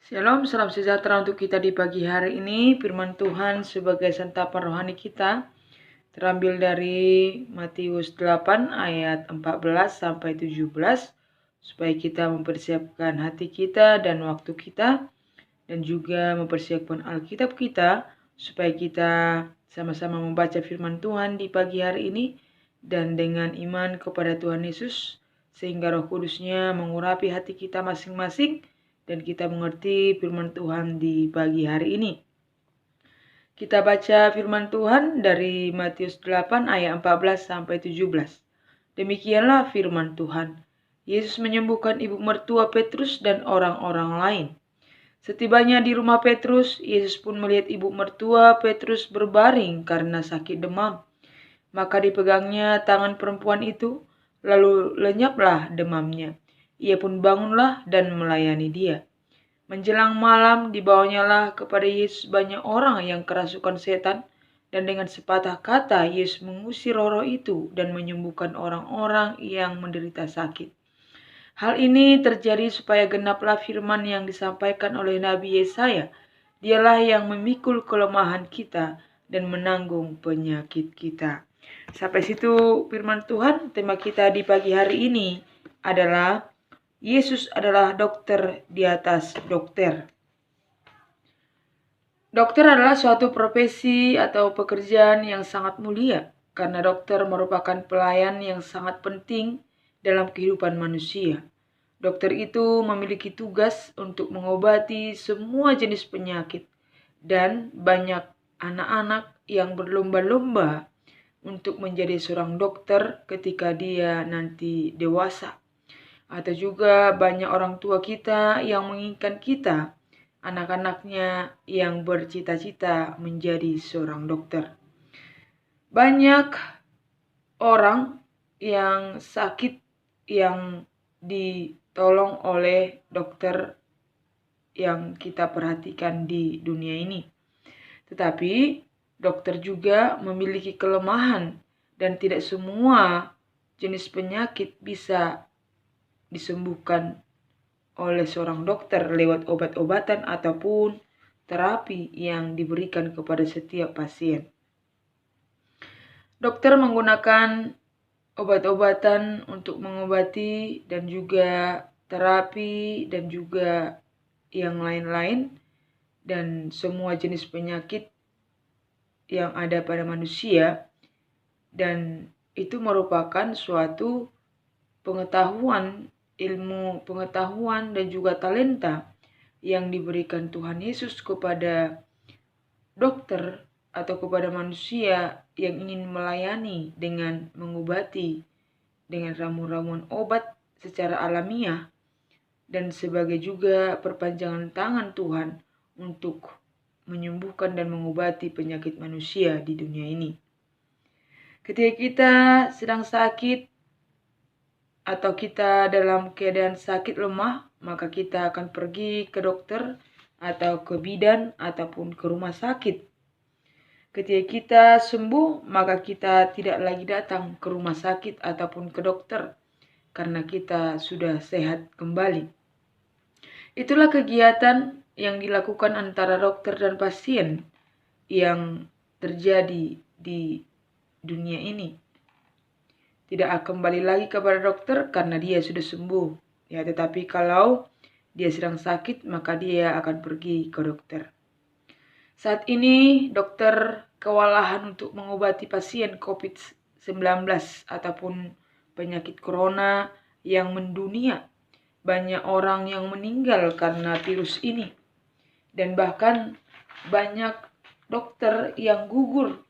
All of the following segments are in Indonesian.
Shalom, salam sejahtera untuk kita di pagi hari ini. Firman Tuhan sebagai santapan rohani kita terambil dari Matius 8 ayat 14 sampai 17 supaya kita mempersiapkan hati kita dan waktu kita dan juga mempersiapkan Alkitab kita supaya kita sama-sama membaca firman Tuhan di pagi hari ini dan dengan iman kepada Tuhan Yesus sehingga Roh Kudusnya mengurapi hati kita masing-masing dan kita mengerti firman Tuhan di pagi hari ini. Kita baca firman Tuhan dari Matius 8 ayat 14 sampai 17. Demikianlah firman Tuhan. Yesus menyembuhkan ibu mertua Petrus dan orang-orang lain. Setibanya di rumah Petrus, Yesus pun melihat ibu mertua Petrus berbaring karena sakit demam. Maka dipegangnya tangan perempuan itu, lalu lenyaplah demamnya. Ia pun bangunlah dan melayani dia. Menjelang malam dibawanyalah kepada Yesus banyak orang yang kerasukan setan, dan dengan sepatah kata Yesus mengusir roh-roh itu dan menyembuhkan orang-orang yang menderita sakit. Hal ini terjadi supaya genaplah firman yang disampaikan oleh Nabi Yesaya. Dialah yang memikul kelemahan kita dan menanggung penyakit kita. Sampai situ firman Tuhan. Tema kita di pagi hari ini adalah Yesus adalah dokter di atas dokter. Dokter adalah suatu profesi atau pekerjaan yang sangat mulia karena dokter merupakan pelayan yang sangat penting dalam kehidupan manusia. Dokter itu memiliki tugas untuk mengobati semua jenis penyakit dan banyak anak-anak yang berlomba-lomba untuk menjadi seorang dokter ketika dia nanti dewasa. Atau juga banyak orang tua kita yang menginginkan kita, anak-anaknya yang bercita-cita menjadi seorang dokter. Banyak orang yang sakit yang ditolong oleh dokter yang kita perhatikan di dunia ini. Tetapi dokter juga memiliki kelemahan dan tidak semua jenis penyakit bisa disembuhkan oleh seorang dokter lewat obat-obatan ataupun terapi yang diberikan kepada setiap pasien. Dokter menggunakan obat-obatan untuk mengobati dan juga terapi dan juga yang lain-lain dan semua jenis penyakit yang ada pada manusia, dan itu merupakan suatu pengetahuan, ilmu pengetahuan dan juga talenta yang diberikan Tuhan Yesus kepada dokter atau kepada manusia yang ingin melayani dengan mengobati dengan ramuan-ramuan obat secara alamiah dan sebagai juga perpanjangan tangan Tuhan untuk menyembuhkan dan mengobati penyakit manusia di dunia ini. Ketika kita sedang sakit atau kita dalam keadaan sakit lemah, maka kita akan pergi ke dokter atau ke bidan ataupun ke rumah sakit. Ketika kita sembuh, maka kita tidak lagi datang ke rumah sakit ataupun ke dokter karena kita sudah sehat kembali. Itulah kegiatan yang dilakukan antara dokter dan pasien yang terjadi di dunia ini. Tidak akan kembali lagi kepada dokter karena dia sudah sembuh. Ya, tetapi kalau dia sedang sakit, maka dia akan pergi ke dokter. Saat ini dokter kewalahan untuk mengobati pasien COVID-19 ataupun penyakit corona yang mendunia. Banyak orang yang meninggal karena virus ini. Dan bahkan banyak dokter yang gugur.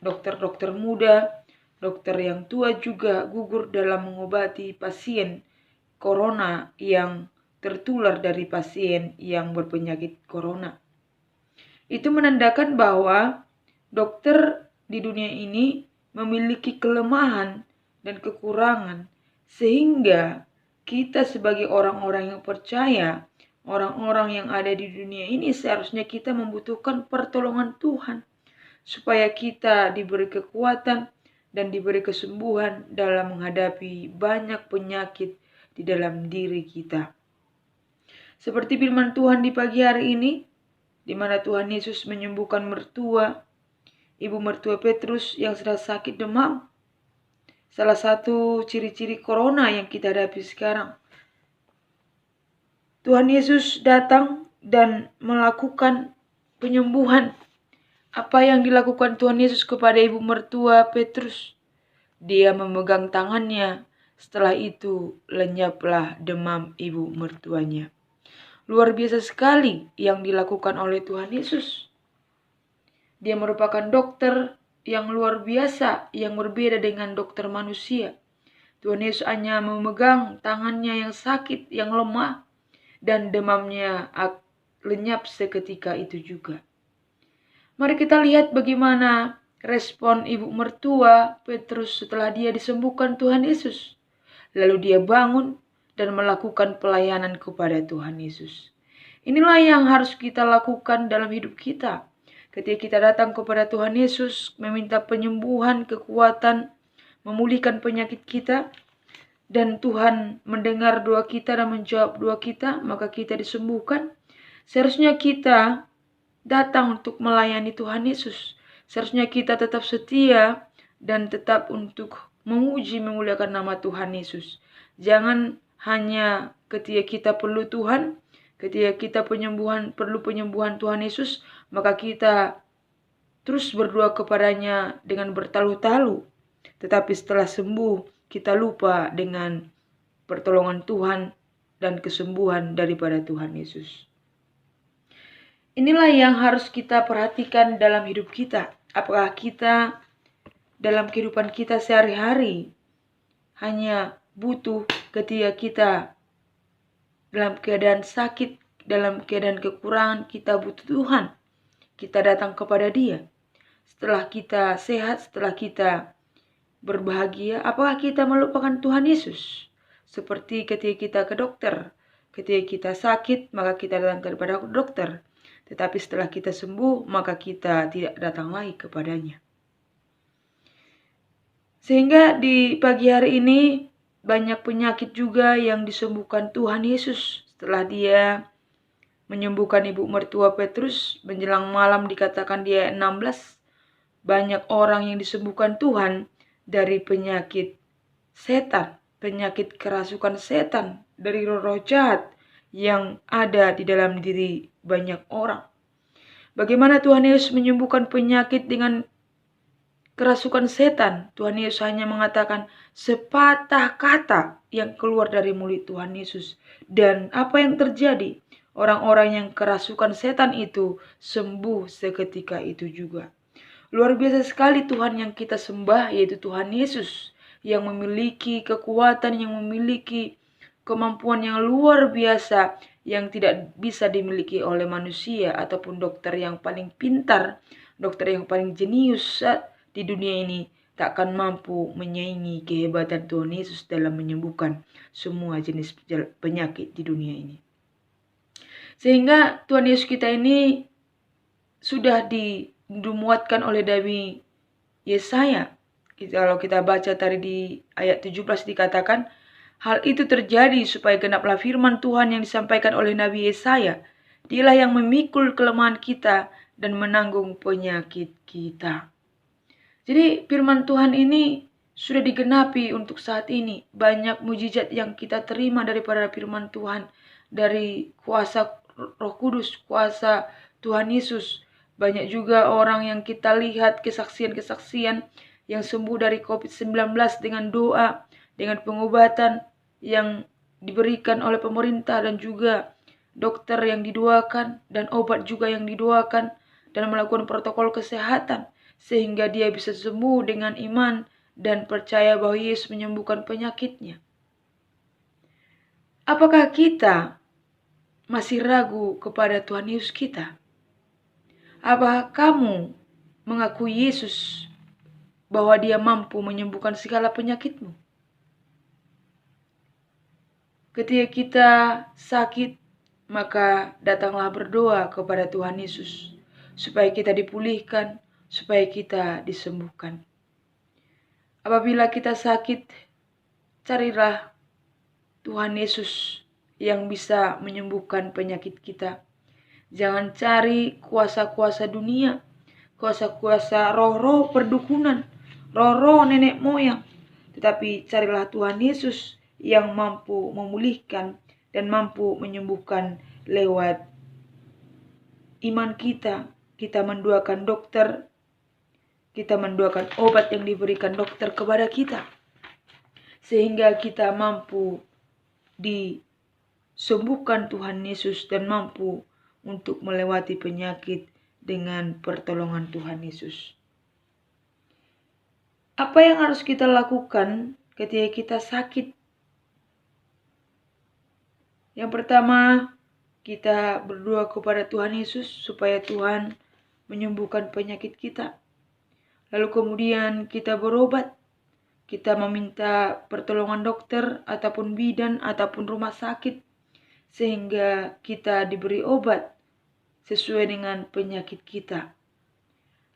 Dokter-dokter muda, dokter yang tua juga gugur dalam mengobati pasien corona yang tertular dari pasien yang berpenyakit corona. Itu menandakan bahwa dokter di dunia ini memiliki kelemahan dan kekurangan, sehingga kita sebagai orang-orang yang percaya, orang-orang yang ada di dunia ini seharusnya kita membutuhkan pertolongan Tuhan, supaya kita diberi kekuatan dan diberi kesembuhan dalam menghadapi banyak penyakit di dalam diri kita. Seperti firman Tuhan di pagi hari ini, di mana Tuhan Yesus menyembuhkan ibu mertua Petrus yang sedang sakit demam. Salah satu ciri-ciri corona yang kita hadapi sekarang. Tuhan Yesus datang dan melakukan penyembuhan. Apa yang dilakukan Tuhan Yesus kepada ibu mertua Petrus? Dia memegang tangannya. Setelah itu lenyaplah demam ibu mertuanya. Luar biasa sekali yang dilakukan oleh Tuhan Yesus. Dia merupakan dokter yang luar biasa, yang berbeda dengan dokter manusia. Tuhan Yesus hanya memegang tangannya yang sakit, yang lemah, dan demamnya lenyap seketika itu juga. Mari kita lihat bagaimana respon ibu mertua Petrus setelah dia disembuhkan Tuhan Yesus. Lalu dia bangun dan melakukan pelayanan kepada Tuhan Yesus. Inilah yang harus kita lakukan dalam hidup kita. Ketika kita datang kepada Tuhan Yesus, meminta penyembuhan, kekuatan, memulihkan penyakit kita, dan Tuhan mendengar doa kita dan menjawab doa kita, maka kita disembuhkan. Seharusnya kita datang untuk melayani Tuhan Yesus. Seharusnya kita tetap setia dan tetap untuk memuji memuliakan nama Tuhan Yesus. Jangan hanya ketika kita perlu Tuhan, ketika kita perlu penyembuhan Tuhan Yesus, maka kita terus berdoa kepadanya dengan bertalu-talu. Tetapi setelah sembuh, kita lupa dengan pertolongan Tuhan dan kesembuhan daripada Tuhan Yesus. Inilah yang harus kita perhatikan dalam hidup kita. Apakah kita dalam kehidupan kita sehari-hari hanya butuh ketika kita dalam keadaan sakit, dalam keadaan kekurangan, kita butuh Tuhan. Kita datang kepada Dia. Setelah kita sehat, setelah kita berbahagia, apakah kita melupakan Tuhan Yesus? Seperti ketika kita ke dokter. Ketika kita sakit, maka kita datang kepada dokter. Tetapi setelah kita sembuh, maka kita tidak datang lagi kepadanya. Sehingga di pagi hari ini banyak penyakit juga yang disembuhkan Tuhan Yesus. Setelah dia menyembuhkan ibu mertua Petrus, menjelang malam dikatakan di ayat 16, banyak orang yang disembuhkan Tuhan dari penyakit setan, penyakit kerasukan setan, dari roh-roh jahat yang ada di dalam diri banyak orang. Bagaimana Tuhan Yesus menyembuhkan penyakit dengan kerasukan setan? Tuhan Yesus hanya mengatakan sepatah kata yang keluar dari mulut Tuhan Yesus. Dan apa yang terjadi? Orang-orang yang kerasukan setan itu sembuh seketika itu juga. Luar biasa sekali Tuhan yang kita sembah, yaitu Tuhan Yesus, yang memiliki kekuatan, yang memiliki kemampuan yang luar biasa, yang tidak bisa dimiliki oleh manusia ataupun dokter yang paling pintar, dokter yang paling jenius di dunia ini tak akan mampu menyaingi kehebatan Tuhan Yesus dalam menyembuhkan semua jenis penyakit di dunia ini. Sehingga Tuhan Yesus kita ini sudah dimuatkan oleh Nabi Yesaya. Kalau kita baca tadi di ayat 17 dikatakan, hal itu terjadi supaya genaplah firman Tuhan yang disampaikan oleh Nabi Yesaya. Dialah yang memikul kelemahan kita dan menanggung penyakit kita. Jadi firman Tuhan ini sudah digenapi untuk saat ini. Banyak mujizat yang kita terima daripada firman Tuhan. Dari kuasa Roh Kudus, kuasa Tuhan Yesus. Banyak juga orang yang kita lihat kesaksian-kesaksian yang sembuh dari COVID-19 dengan doa, dengan pengobatan yang diberikan oleh pemerintah dan juga dokter yang didoakan dan obat juga yang didoakan dan melakukan protokol kesehatan. Sehingga dia bisa sembuh dengan iman dan percaya bahwa Yesus menyembuhkan penyakitnya. Apakah kita masih ragu kepada Tuhan Yesus kita? Apakah kamu mengakui Yesus bahwa dia mampu menyembuhkan segala penyakitmu? Ketika kita sakit, maka datanglah berdoa kepada Tuhan Yesus supaya kita dipulihkan, supaya kita disembuhkan. Apabila kita sakit, carilah Tuhan Yesus yang bisa menyembuhkan penyakit kita. Jangan cari kuasa-kuasa dunia, kuasa-kuasa roh-roh perdukunan, roh-roh nenek moyang. Tetapi carilah Tuhan Yesus yang mampu memulihkan dan mampu menyembuhkan lewat iman kita. Kita mendoakan dokter, kita mendoakan obat yang diberikan dokter kepada kita, sehingga kita mampu disembuhkan Tuhan Yesus dan mampu untuk melewati penyakit dengan pertolongan Tuhan Yesus. Apa yang harus kita lakukan ketika kita sakit? Yang pertama, kita berdoa kepada Tuhan Yesus supaya Tuhan menyembuhkan penyakit kita. Lalu kemudian kita berobat. Kita meminta pertolongan dokter ataupun bidan ataupun rumah sakit, sehingga kita diberi obat sesuai dengan penyakit kita.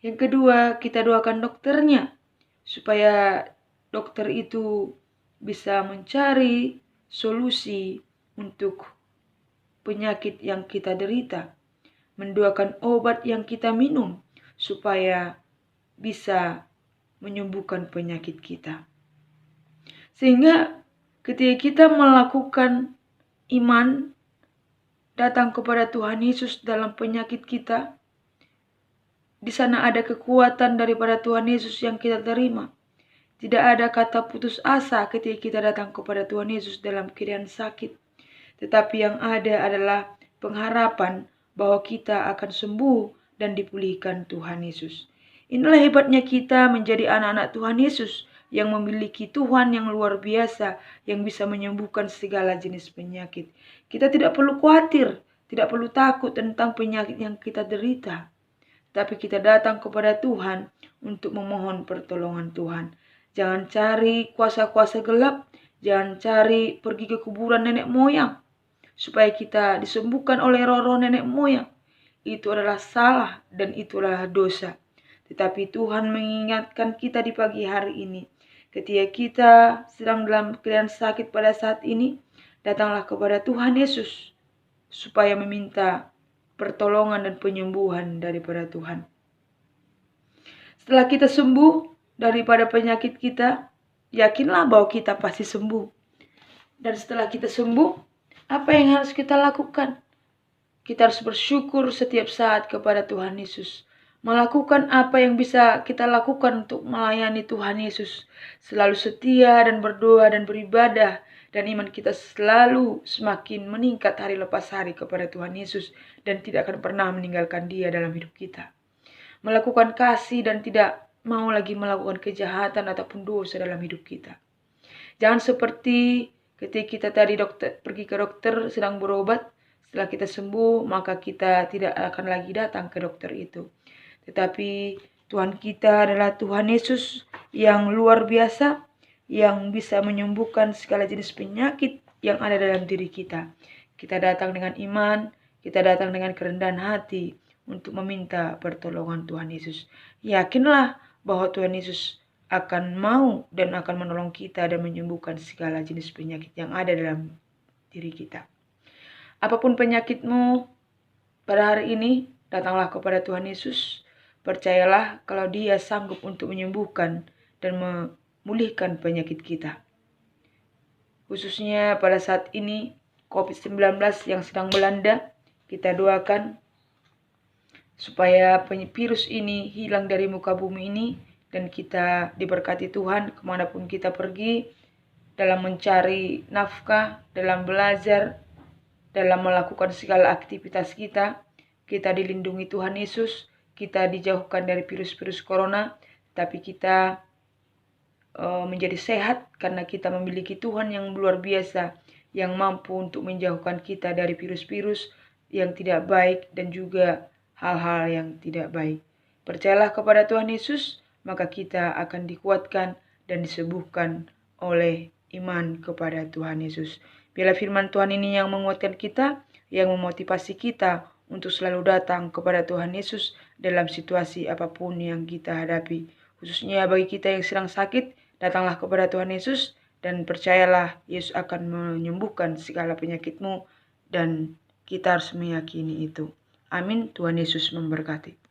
Yang kedua, kita doakan dokternya supaya dokter itu bisa mencari solusi untuk penyakit yang kita derita. Mendoakan obat yang kita minum supaya bisa menyembuhkan penyakit kita. Sehingga ketika kita melakukan iman, datang kepada Tuhan Yesus dalam penyakit kita, di sana ada kekuatan daripada Tuhan Yesus yang kita terima. Tidak ada kata putus asa ketika kita datang kepada Tuhan Yesus dalam keadaan sakit. Tetapi yang ada adalah pengharapan bahwa kita akan sembuh dan dipulihkan Tuhan Yesus. Inilah hebatnya kita menjadi anak-anak Tuhan Yesus yang memiliki Tuhan yang luar biasa yang bisa menyembuhkan segala jenis penyakit. Kita tidak perlu khawatir, tidak perlu takut tentang penyakit yang kita derita. Tapi kita datang kepada Tuhan untuk memohon pertolongan Tuhan. Jangan cari kuasa-kuasa gelap, jangan cari pergi ke kuburan nenek moyang supaya kita disembuhkan oleh roh-roh nenek moyang. Itu adalah salah dan itu adalah dosa. Tetapi Tuhan mengingatkan kita di pagi hari ini, ketika kita sedang dalam keadaan sakit pada saat ini, datanglah kepada Tuhan Yesus supaya meminta pertolongan dan penyembuhan daripada Tuhan. Setelah kita sembuh daripada penyakit kita, yakinlah bahwa kita pasti sembuh. Dan setelah kita sembuh, apa yang harus kita lakukan? Kita harus bersyukur setiap saat kepada Tuhan Yesus. Melakukan apa yang bisa kita lakukan untuk melayani Tuhan Yesus. Selalu setia dan berdoa dan beribadah. Dan iman kita selalu semakin meningkat hari lepas hari kepada Tuhan Yesus. Dan tidak akan pernah meninggalkan Dia dalam hidup kita. Melakukan kasih dan tidak mau lagi melakukan kejahatan ataupun dosa dalam hidup kita. Jangan seperti ketika kita tadi pergi ke dokter sedang berobat. Setelah kita sembuh, maka kita tidak akan lagi datang ke dokter itu. Tetapi Tuhan kita adalah Tuhan Yesus yang luar biasa, yang bisa menyembuhkan segala jenis penyakit yang ada dalam diri kita. Kita datang dengan iman, kita datang dengan kerendahan hati untuk meminta pertolongan Tuhan Yesus. Yakinlah bahwa Tuhan Yesus akan mau dan akan menolong kita dan menyembuhkan segala jenis penyakit yang ada dalam diri kita. Apapun penyakitmu pada hari ini, datanglah kepada Tuhan Yesus. Percayalah kalau Dia sanggup untuk menyembuhkan dan memulihkan penyakit kita. Khususnya pada saat ini COVID-19 yang sedang melanda, kita doakan supaya virus ini hilang dari muka bumi ini dan kita diberkati Tuhan kemanapun kita pergi dalam mencari nafkah, dalam belajar, dalam melakukan segala aktivitas kita. Kita dilindungi Tuhan Yesus, kita dijauhkan dari virus-virus corona, tapi kita menjadi sehat karena kita memiliki Tuhan yang luar biasa yang mampu untuk menjauhkan kita dari virus-virus yang tidak baik dan juga hal-hal yang tidak baik. Percayalah kepada Tuhan Yesus, maka kita akan dikuatkan dan disembuhkan oleh iman kepada Tuhan Yesus. Biarlah firman Tuhan ini yang menguatkan kita, yang memotivasi kita untuk selalu datang kepada Tuhan Yesus dalam situasi apapun yang kita hadapi. Khususnya bagi kita yang sedang sakit, datanglah kepada Tuhan Yesus dan percayalah Yesus akan menyembuhkan segala penyakitmu dan kita harus meyakini itu. Amin. Tuhan Yesus memberkati.